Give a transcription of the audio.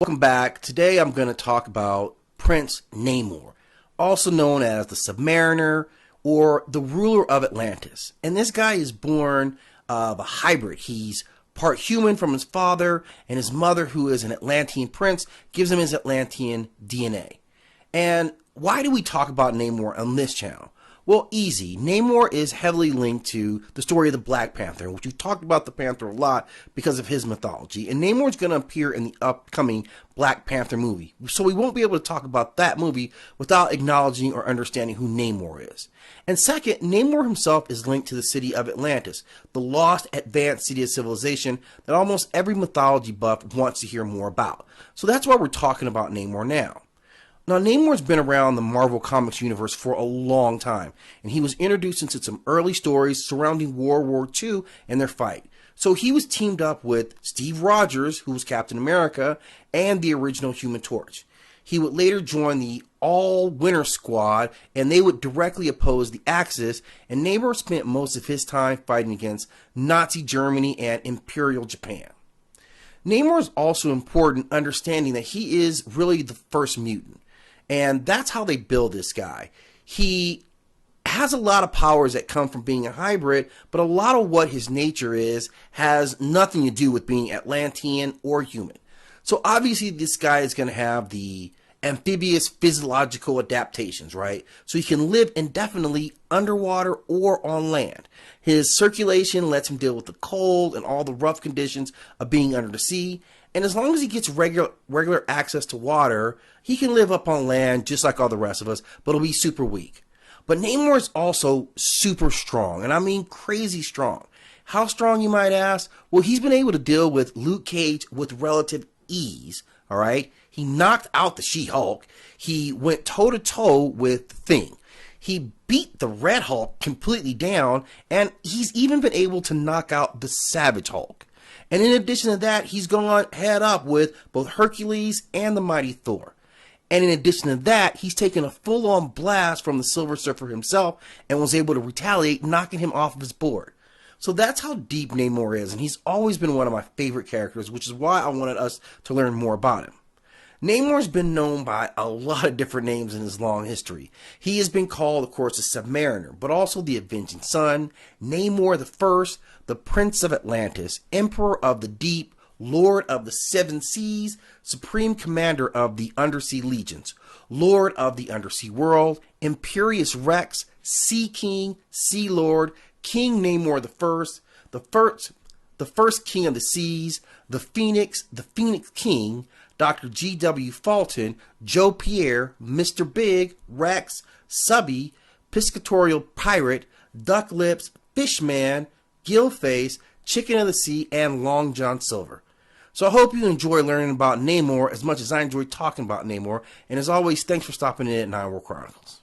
Welcome back. Today I'm going to talk about Prince Namor, also known as the Submariner or the ruler of Atlantis. And this guy is born of a hybrid. He's part human from his father, and his mother, who is an Atlantean prince, gives him his Atlantean DNA. And why do we talk about Namor on this channel? Well, easy. Namor is heavily linked to the story of the Black Panther, which we've talked about the Panther a lot because of his mythology. And Namor is going to appear in the upcoming Black Panther movie. So we won't be able to talk about that movie without acknowledging or understanding who Namor is. And second, Namor himself is linked to the city of Atlantis, the lost advanced city of civilization that almost every mythology buff wants to hear more about. So that's why we're talking about Namor now. Now, Namor's been around the Marvel Comics universe for a long time, and he was introduced into some early stories surrounding World War II and their fight. So he was teamed up with Steve Rogers, who was Captain America, and the original Human Torch. He would later join the All-Winter Squad, and they would directly oppose the Axis, and Namor spent most of his time fighting against Nazi Germany and Imperial Japan. Namor is also important understanding that he is really the first mutant. And that's how they build this guy. He has a lot of powers that come from being a hybrid, but a lot of what his nature is has nothing to do with being Atlantean or human. So obviously this guy is going to have the amphibious physiological adaptations, right? So he can live indefinitely underwater or on land. His circulation lets him deal with the cold and all the rough conditions of being under the sea. And as long as he gets regular access to water, he can live up on land just like all the rest of us, but he'll be super weak. But Namor is also super strong, and I mean crazy strong. How strong, you might ask? Well, he's been able to deal with Luke Cage with relative ease, all right? He knocked out the She-Hulk. He went toe-to-toe with the Thing. He beat the Red Hulk completely down, and he's even been able to knock out the Savage Hulk. And in addition to that, he's gone head up with both Hercules and the mighty Thor. And in addition to that, he's taken a full-on blast from the Silver Surfer himself and was able to retaliate, knocking him off of his board. So that's how deep Namor is, and he's always been one of my favorite characters, which is why I wanted us to learn more about him. Namor's been known by a lot of different names in his long history. He has been called, of course, the Submariner, but also the Avenging Son, Namor the First, the Prince of Atlantis, Emperor of the Deep, Lord of the Seven Seas, Supreme Commander of the Undersea Legions, Lord of the Undersea World, Imperious Rex, Sea King, Sea Lord, King Namor the first King of the Seas, the Phoenix King, Dr. G.W. Fulton, Joe Pierre, Mr. Big, Rex, Subby, Piscatorial Pirate, Duck Lips, Fishman, Gillface, Chicken of the Sea, and Long John Silver. So I hope you enjoy learning about Namor as much as I enjoy talking about Namor. And as always, thanks for stopping in at Nine World Chronicles.